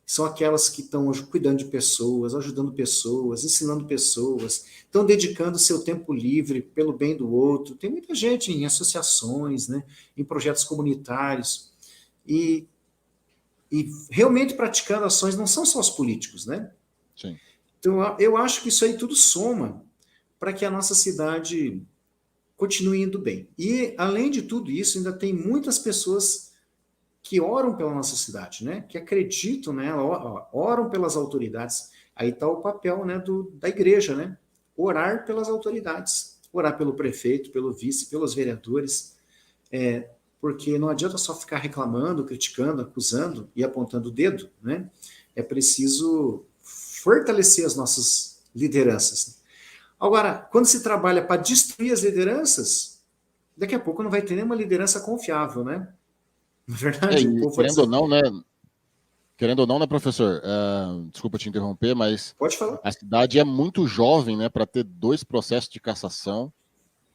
São aquelas que estão cuidando de pessoas, ajudando pessoas, ensinando pessoas, estão dedicando seu tempo livre pelo bem do outro. Tem muita gente em associações, né? Em projetos comunitários e realmente praticando ações, não são só os políticos, né? Sim. Então eu acho que isso aí tudo soma para que a nossa cidade continue indo bem. E, além de tudo isso, ainda tem muitas pessoas que oram pela nossa cidade, né? Que acreditam, né? Oram pelas autoridades. Aí está o papel, né, da igreja, né? Orar pelas autoridades. Orar pelo prefeito, pelo vice, pelos vereadores. Porque não adianta só ficar reclamando, criticando, acusando e apontando o dedo, né? É preciso fortalecer as nossas lideranças. Agora, quando se trabalha para destruir as lideranças, daqui a pouco não vai ter nenhuma liderança confiável, né? Na verdade, o povo vai querendo ou dizer... não, né? Querendo ou não, né, professor? Desculpa te interromper, mas Pode falar. a cidade é muito jovem, né, para ter 2 processos de cassação.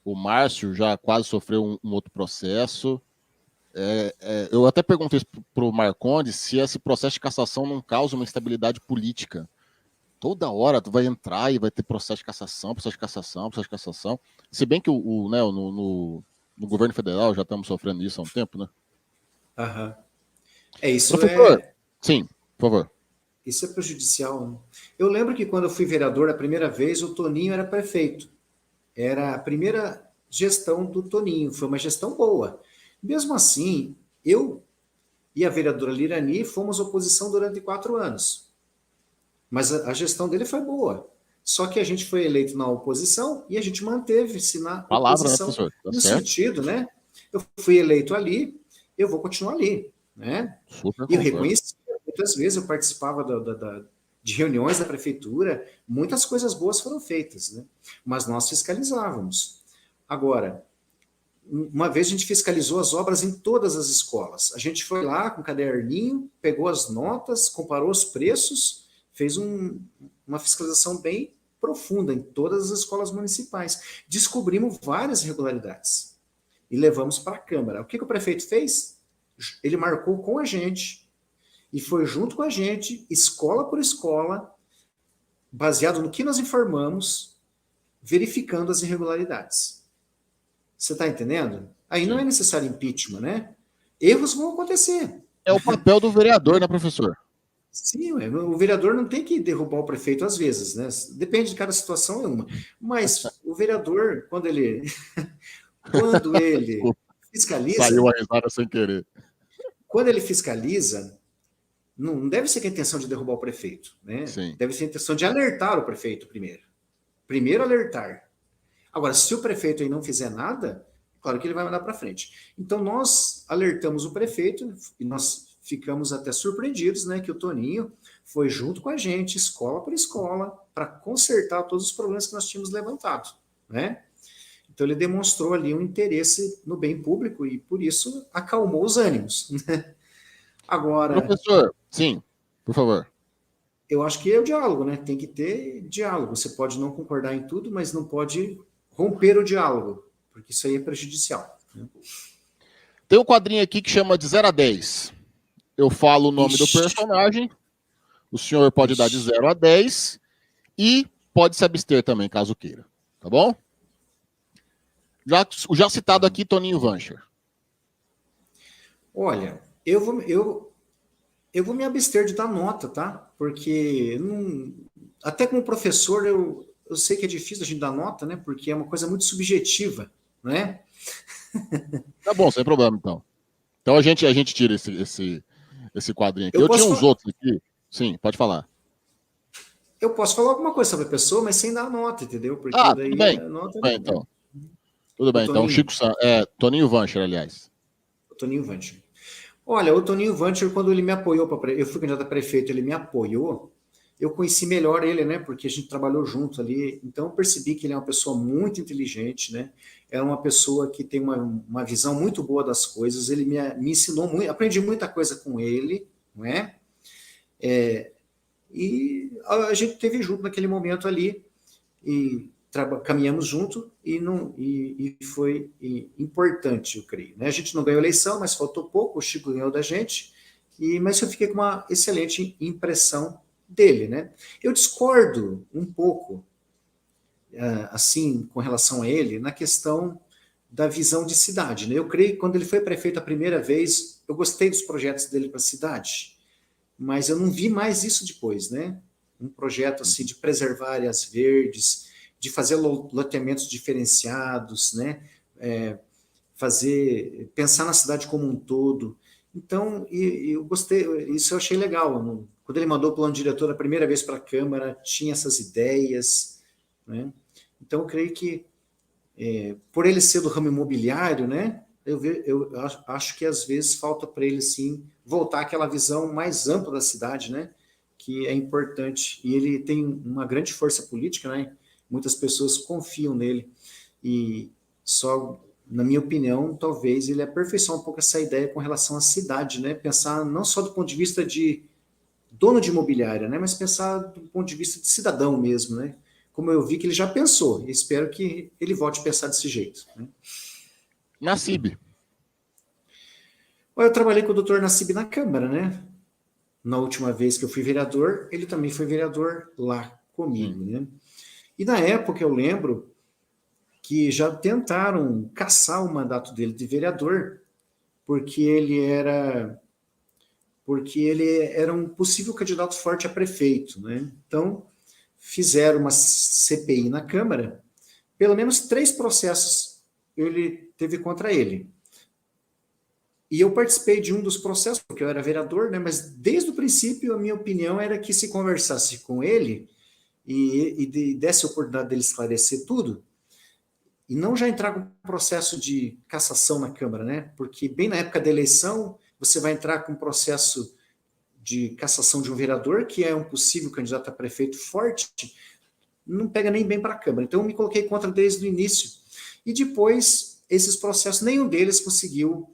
O Márcio já quase sofreu um outro processo. Eu até perguntei para o Marcondes se esse processo de cassação não causa uma instabilidade política. Toda hora tu vai entrar e vai ter processo de cassação, processo de cassação, processo de cassação. Se bem que no governo federal já estamos sofrendo isso há um tempo, né? Aham. Professor, sim, por favor. Isso é prejudicial, né? Eu lembro que quando eu fui vereador a primeira vez, o Toninho era prefeito. Era a primeira gestão do Toninho, foi uma gestão boa. Mesmo assim, eu e a vereadora Lirani fomos oposição durante 4 anos. Mas a gestão dele foi boa. Só que a gente foi eleito na oposição e a gente manteve-se na Palavra, né, oposição professor? Tá no certo. sentido, né? Eu fui eleito ali, eu vou continuar ali, né? Super E eu concordo. reconheci, muitas vezes eu participava de reuniões da prefeitura, muitas coisas boas foram feitas, né? Mas nós fiscalizávamos. Agora, uma vez a gente fiscalizou as obras em todas as escolas. A gente foi lá com o caderninho, pegou as notas, comparou os preços, fez uma fiscalização bem profunda em todas as escolas municipais. Descobrimos várias irregularidades e levamos para a Câmara. O que o prefeito fez? Ele marcou com a gente e foi junto com a gente, escola por escola, baseado no que nós informamos, verificando as irregularidades. Você está entendendo? Aí Sim. não é necessário impeachment, né? Erros vão acontecer. É o papel do vereador, né, professor? Sim, o vereador não tem que derrubar o prefeito às vezes, né? Depende de cada situação, é uma. Mas o vereador, quando ele fiscaliza, saiu a risada sem querer. Quando ele fiscaliza, não deve ser com a intenção de derrubar o prefeito, né? Sim. Deve ser a intenção de alertar o prefeito primeiro. Primeiro alertar. Agora, se o prefeito aí não fizer nada, claro que ele vai mandar para frente. Então, nós alertamos o prefeito e nós ficamos até surpreendidos, né, que o Toninho foi junto com a gente, escola por escola, para consertar todos os problemas que nós tínhamos levantado, né? Então, ele demonstrou ali um interesse no bem público e, por isso, acalmou os ânimos. Agora... Professor, sim, por favor. Eu acho que é o diálogo, né? Tem que ter diálogo. Você pode não concordar em tudo, mas não pode romper o diálogo, porque isso aí é prejudicial. Né? Tem um quadrinho aqui que chama de 0 a 10. Eu falo o nome do personagem, o senhor pode dar de 0 a 10 e pode se abster também, caso queira. Tá bom? Já citado aqui, Toninho Vancher. Olha, eu vou me abster de dar nota, tá? Porque até como professor eu sei que é difícil a gente dar nota, né? Porque é uma coisa muito subjetiva, né? Tá bom, sem problema, então. Então a gente tira esse quadrinho aqui. Eu tinha uns outros aqui. Sim, pode falar. Eu posso falar alguma coisa sobre a pessoa, mas sem dar nota, entendeu? Porque daí tudo bem. A nota bem, então. Tudo O bem, então Toninho, Toninho Vancher, aliás. o Toninho Vancher. Olha, o Toninho Vancher, quando ele me apoiou, eu fui candidato a prefeito, ele me apoiou, eu conheci melhor ele, né, porque a gente trabalhou junto ali, então eu percebi que ele é uma pessoa muito inteligente, né, é uma pessoa que tem uma visão muito boa das coisas, ele me ensinou muito, aprendi muita coisa com ele, não é? E a gente teve junto naquele momento ali, e caminhamos junto e foi importante, eu creio. Né? A gente não ganhou eleição, mas faltou pouco, o Chico ganhou da gente, mas eu fiquei com uma excelente impressão dele. Né? Eu discordo um pouco, assim, com relação a ele, na questão da visão de cidade. Né? Eu creio que quando ele foi prefeito a primeira vez, eu gostei dos projetos dele para a cidade, mas eu não vi mais isso depois, né? Um projeto assim de preservar áreas verdes, de fazer loteamentos diferenciados, né? Pensar na cidade como um todo. Então, eu gostei, isso eu achei legal. Quando ele mandou o plano diretor a primeira vez para a Câmara, tinha essas ideias, né? Então, eu creio que, por ele ser do ramo imobiliário, né? Eu acho que às vezes falta para ele, sim, voltar àquela visão mais ampla da cidade, né? Que é importante. E ele tem uma grande força política, né? Muitas pessoas confiam nele. E só, na minha opinião, talvez ele aperfeiçoe um pouco essa ideia com relação à cidade, né? Pensar não só do ponto de vista de dono de imobiliária, né? Mas pensar do ponto de vista de cidadão mesmo, né? Como eu vi que ele já pensou. E espero que ele volte a pensar desse jeito. Né? Nassib. Eu trabalhei com o doutor Nassib na Câmara, né? Na última vez que eu fui vereador, ele também foi vereador lá comigo, né? E na época eu lembro que já tentaram caçar o mandato dele de vereador, porque ele era um possível candidato forte a prefeito, né? Então fizeram uma CPI na Câmara, pelo menos 3 processos ele teve contra ele. E eu participei de um dos processos, porque eu era vereador, né? Mas desde o princípio a minha opinião era que se conversasse com ele e desse a oportunidade dele esclarecer tudo, e não já entrar com processo de cassação na Câmara, né? Porque bem na época da eleição, você vai entrar com um processo de cassação de um vereador, que é um possível candidato a prefeito forte, não pega nem bem para a Câmara. Então eu me coloquei contra desde o início. E depois, esses processos, nenhum deles conseguiu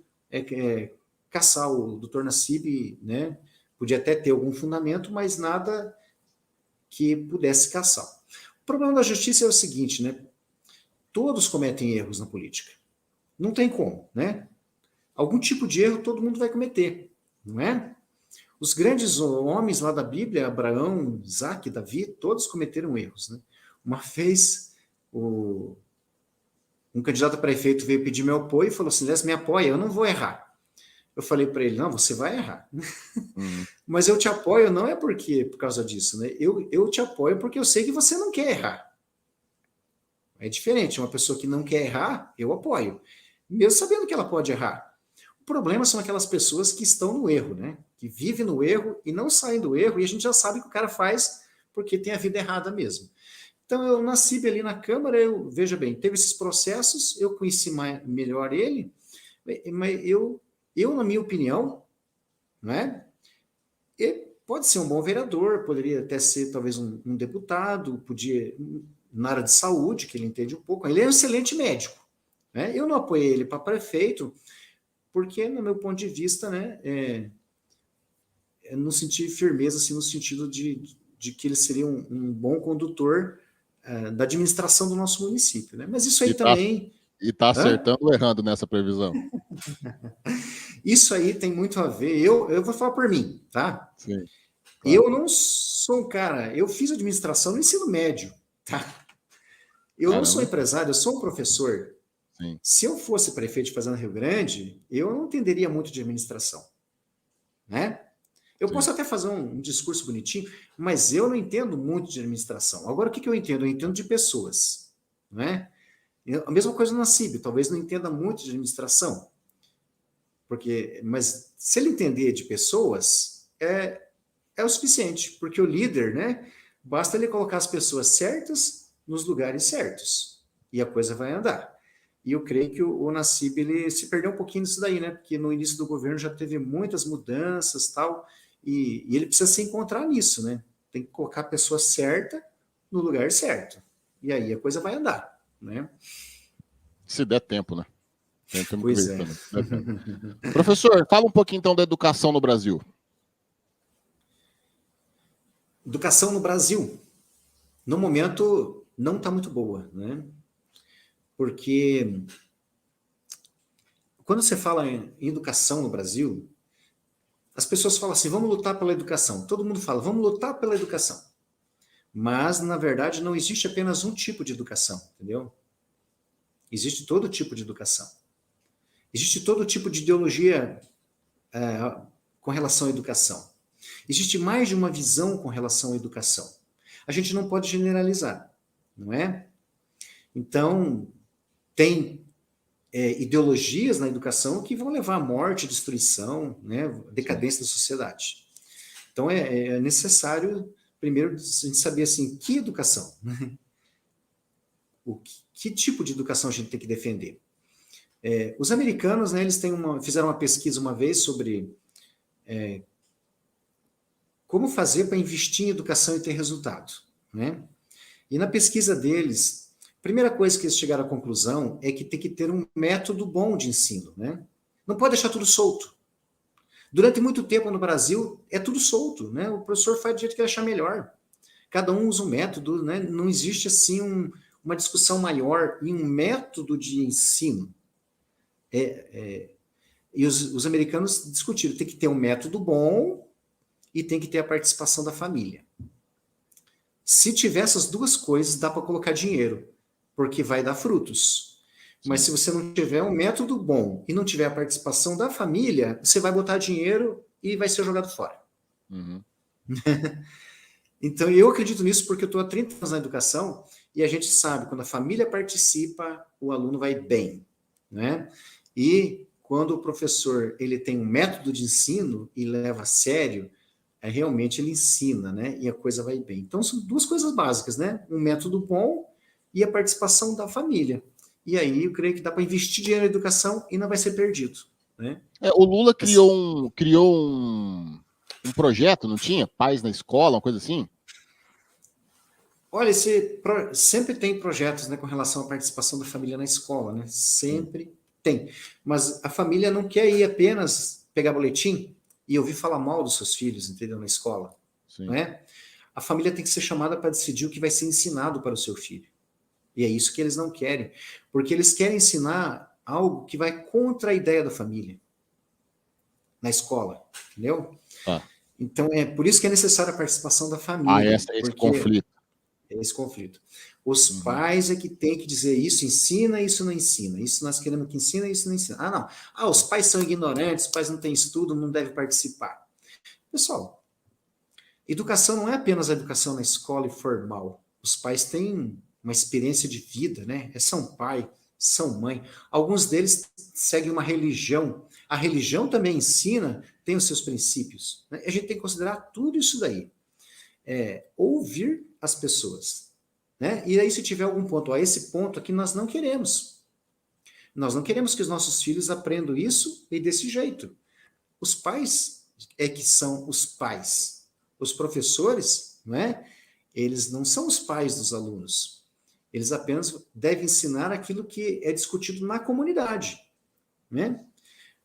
caçar o doutor Nassib, né? Podia até ter algum fundamento, mas nada que pudesse caçar. O problema da justiça é o seguinte, né? Todos cometem erros na política. Não tem como, né? Algum tipo de erro todo mundo vai cometer, não é? Os grandes homens lá da Bíblia, Abraão, Isaac, Davi, todos cometeram erros, né? Uma vez, um candidato a prefeito veio pedir meu apoio e falou assim, me apoia, eu não vou errar. Eu falei para ele, não, você vai errar. Mas eu te apoio não é por causa disso, né? Eu te apoio porque eu sei que você não quer errar. É diferente, uma pessoa que não quer errar, eu apoio. Mesmo sabendo que ela pode errar. O problema são aquelas pessoas que estão no erro, né? Que vivem no erro e não saem do erro, e a gente já sabe que o cara faz porque tem a vida errada mesmo. Então, eu nasci ali na Câmara, veja bem, teve esses processos, eu conheci melhor ele, mas na minha opinião, né? Ele pode ser um bom vereador, poderia até ser talvez um deputado, podia na área de saúde, que ele entende um pouco. Ele é um excelente médico. Né? Eu não apoiei ele para prefeito, porque, no meu ponto de vista, né, não senti firmeza, assim, no sentido de que ele seria um bom condutor da administração do nosso município. Né? Mas isso aí também... E está acertando ou errando nessa previsão? Isso aí tem muito a ver... Eu vou falar por mim, tá? Sim. Claro. Eu não sou um cara... Eu fiz administração no ensino médio, tá? Eu não sou empresário, eu sou um professor. Sim. Se eu fosse prefeito de Fazenda Rio Grande, eu não entenderia muito de administração. Né? Eu posso até fazer um discurso bonitinho, mas eu não entendo muito de administração. Agora, o que eu entendo? Eu entendo de pessoas. Né? A mesma coisa no Nassib, talvez não entenda muito de administração. Mas se ele entender de pessoas, é o suficiente, porque o líder, né, basta ele colocar as pessoas certas nos lugares certos, e a coisa vai andar. E eu creio que o Nassib, ele se perdeu um pouquinho nisso daí, né? Porque no início do governo já teve muitas mudanças, tal, e ele precisa se encontrar nisso, né? Tem que colocar a pessoa certa no lugar certo. E aí a coisa vai andar, né? Se der tempo, né? Temos que Pois ver é. também. Professor, fala um pouquinho então da educação no Brasil. Educação no Brasil, no momento, não está muito boa, né? Porque quando você fala em educação no Brasil, as pessoas falam assim, vamos lutar pela educação. Todo mundo fala, vamos lutar pela educação. Mas, na verdade, não existe apenas um tipo de educação, entendeu? Existe todo tipo de educação. Existe todo tipo de ideologia com relação à educação. Existe mais de uma visão com relação à educação. A gente não pode generalizar, não é? Então, tem ideologias na educação que vão levar à morte, destruição, né, decadência da sociedade. Então, é necessário, primeiro, a gente saber assim, que educação? Que tipo de educação a gente tem que defender? Os americanos, né, eles fizeram uma pesquisa uma vez sobre como fazer para investir em educação e ter resultado, né? E na pesquisa deles, a primeira coisa que eles chegaram à conclusão é que tem que ter um método bom de ensino, né? Não pode deixar tudo solto. Durante muito tempo no Brasil, é tudo solto, né? O professor faz do jeito que ele achar melhor. Cada um usa um método, né? Não existe, assim, uma discussão maior em um método de ensino. E os americanos discutiram, tem que ter um método bom e tem que ter a participação da família. Se tiver essas duas coisas, dá para colocar dinheiro, porque vai dar frutos. Sim. Mas se você não tiver um método bom e não tiver a participação da família, você vai botar dinheiro e vai ser jogado fora. Uhum. Então, eu acredito nisso porque eu estou há 30 anos na educação e a gente sabe, quando a família participa, o aluno vai bem, né? E quando o professor ele tem um método de ensino e leva a sério, realmente ele ensina, né? E a coisa vai bem. Então, são duas coisas básicas, né? Um método bom e a participação da família. E aí, eu creio que dá para investir dinheiro na educação e não vai ser perdido, né? O Lula criou um projeto, não tinha? Pais na escola, uma coisa assim? Olha, sempre tem projetos, né, com relação à participação da família na escola, né? Sempre tem. Mas a família não quer ir apenas pegar boletim e ouvir falar mal dos seus filhos, entendeu? Na escola. Sim. Não é? A família tem que ser chamada para decidir o que vai ser ensinado para o seu filho. E é isso que eles não querem. Porque eles querem ensinar algo que vai contra a ideia da família. Na escola. Entendeu? Então, é por isso que é necessária a participação da família. Esse conflito. Esse conflito. Os pais é que tem que dizer isso ensina, isso não ensina. Isso nós queremos que ensina, isso não ensina. Não. Os pais são ignorantes, os pais não têm estudo, não devem participar. Pessoal, educação não é apenas a educação na escola e formal. Os pais têm uma experiência de vida, né? São pai, são mãe. Alguns deles seguem uma religião. A religião também ensina, tem os seus princípios. Né? A gente tem que considerar tudo isso daí. Ouvir as pessoas. Né? E aí, se tiver algum ponto, esse ponto aqui nós não queremos. Nós não queremos que os nossos filhos aprendam isso e desse jeito. Os pais é que são os pais. Os professores, não é? Eles não são os pais dos alunos. Eles apenas devem ensinar aquilo que é discutido na comunidade. Né?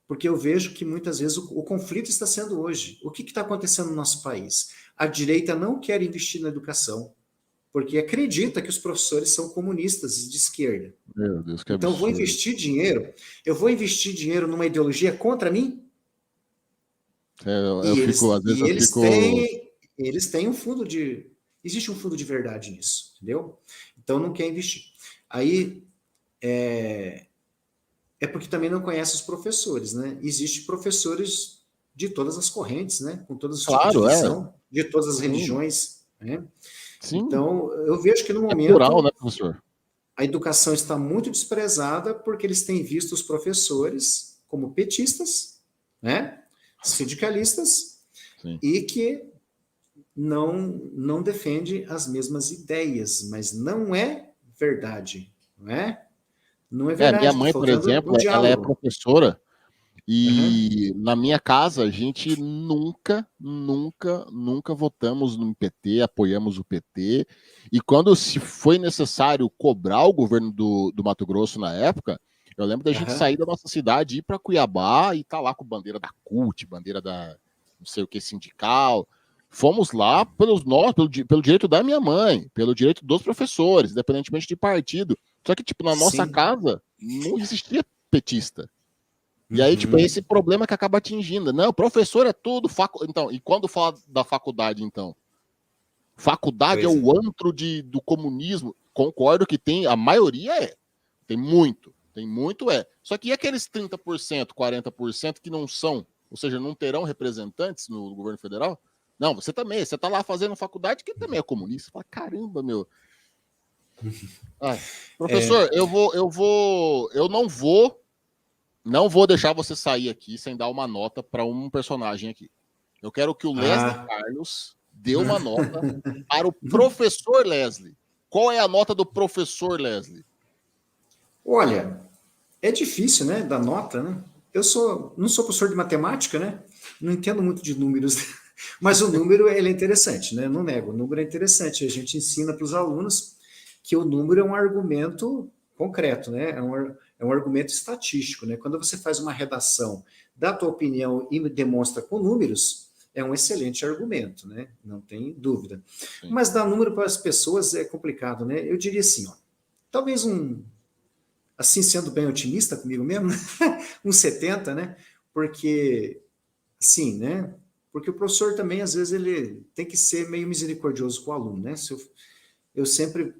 Porque eu vejo que muitas vezes o conflito está sendo hoje. O que está acontecendo no nosso país? A direita não quer investir na educação, porque acredita que os professores são comunistas de esquerda. Meu Deus, que então, absurdo. eu vou investir dinheiro numa ideologia contra mim? Eles têm um fundo de... Existe um fundo de verdade nisso, entendeu? Então, não quer investir. Aí, porque também não conhece os professores, né? Existem professores de todas as correntes, né? Com todos os tipos de visão, de todas as religiões, né? Sim. Então, eu vejo que no momento... plural, né, professor? A educação está muito desprezada porque eles têm visto os professores como petistas, né? Sindicalistas, sim, e que não defende as mesmas ideias, mas não é verdade, não é? Não é verdade, minha está mãe, por faltando exemplo, um ela é diálogo. professora Uhum, e na minha casa a gente nunca votamos no PT, apoiamos o PT. E quando se foi necessário cobrar o governo do Mato Grosso na época, eu lembro da gente uhum. sair da nossa cidade, ir para Cuiabá e tá lá com bandeira da CUT, bandeira da não sei o que sindical. Fomos lá pelo direito da minha mãe, pelo direito dos professores, independentemente de partido. Só que, tipo, na nossa Sim. casa não existia petista. E aí, tipo, é esse Uhum. problema que acaba atingindo. Não, professor é tudo. Então, e quando fala da faculdade, então? Faculdade é Pois é. o antro do comunismo. Concordo que tem, a maioria é. Tem muito é. Só que e aqueles 30%, 40% que não são, ou seja, não terão representantes no governo federal? Não, você também, você tá lá fazendo faculdade que também é comunista. Você fala, caramba, meu. Ai, É, professor, eu não vou deixar você sair aqui sem dar uma nota para um personagem aqui. Eu quero que o Leslie ah, Carlos dê uma nota para o professor Leslie. Qual é a nota do professor Leslie? olha, é difícil, né, dar nota, né? Não sou professor de matemática, né? Não entendo muito de números, mas o número ele é interessante, né? Não nego, o número é interessante. A gente ensina para os alunos que o número é um argumento concreto, né? É um argumento estatístico, né? Quando você faz uma redação da tua opinião e demonstra com números, é um excelente argumento, né? Não tem dúvida. Sim. Mas dar número para as pessoas é complicado, né? Eu diria assim, ó, talvez assim sendo bem otimista comigo mesmo, um 70, né? Porque, sim, né? Porque o professor também, às vezes, ele tem que ser meio misericordioso com o aluno, né? Eu sempre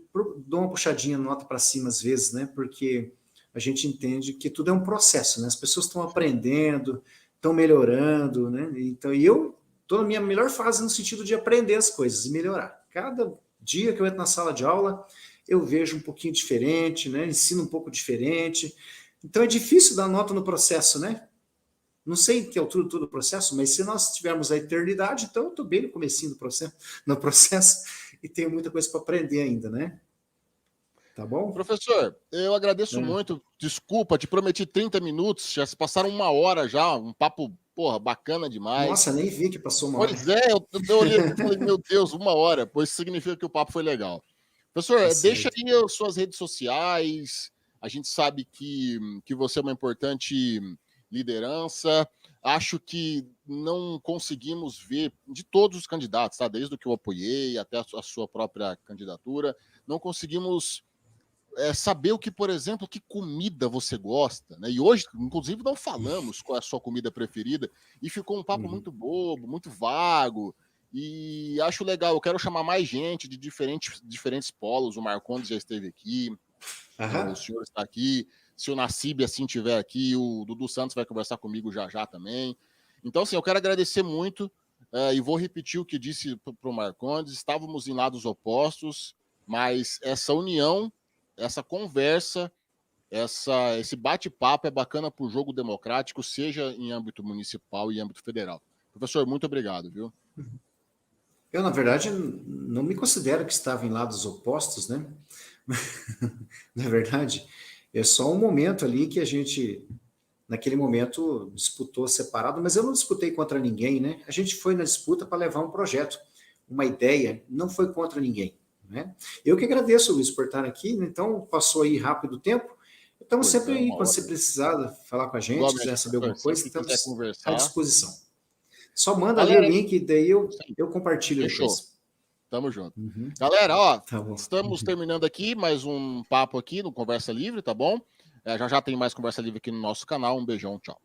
dou uma puxadinha nota para cima, às vezes, né? Porque a gente entende que tudo é um processo, né? As pessoas estão aprendendo, estão melhorando, né? Então, e eu estou na minha melhor fase no sentido de aprender as coisas e melhorar. Cada dia que eu entro na sala de aula, eu vejo um pouquinho diferente, né? Ensino um pouco diferente. Então é difícil dar nota no processo, né? Não sei em que altura todo o processo, mas se nós tivermos a eternidade, então eu estou bem no comecinho do processo, no processo e tenho muita coisa para aprender ainda, né? Tá bom? Professor, eu agradeço É. muito. Desculpa, te prometi 30 minutos, já se passaram uma hora já, um papo, porra, bacana demais. Nossa, nem vi que passou uma hora. Pois é, eu olhei aqui e falei, meu Deus, uma hora, pois significa que o papo foi legal. Tá Professor, deixa certo. aí as suas redes sociais. A gente sabe que você é uma importante liderança. Acho que não conseguimos ver de todos os candidatos, tá? Desde o que eu apoiei até a sua própria candidatura, não conseguimos saber o que, por exemplo, que comida você gosta, né? E hoje, inclusive, não falamos qual é a sua comida preferida e ficou um papo Uhum. muito bobo, muito vago. E acho legal. Eu quero chamar mais gente de diferentes polos. O Marcondes já esteve aqui, o Aham. senhor está aqui. Se o Nassib assim estiver aqui, o Dudu Santos vai conversar comigo já já também. Então, assim, eu quero agradecer muito e vou repetir o que disse para o Marcondes. Estávamos em lados opostos, mas essa união, essa conversa, esse bate-papo é bacana para o jogo democrático, seja em âmbito municipal e âmbito federal. Professor, muito obrigado, viu? Eu, na verdade, não me considero que estava em lados opostos, né? Na verdade, é só um momento ali que a gente, naquele momento, disputou separado, mas eu não disputei contra ninguém, né? A gente foi na disputa para levar um projeto, uma ideia, não foi contra ninguém, né? Eu que agradeço, Luiz, por estar aqui, né? Então passou aí rápido o tempo. Estamos Pois sempre é, aí, uma quando hora você mesmo. precisar falar com a gente, Igualmente, quiser saber professor, alguma coisa, sempre que quiser estamos à conversar, disposição. Só manda ali o galera, link, daí sim, eu compartilho fechou. depois. Tamo junto. Uhum, Galera, ó, tá bom. estamos terminando aqui mais um papo aqui no Conversa Livre, tá bom? Já já tem mais Conversa Livre aqui no nosso canal. Um beijão, tchau.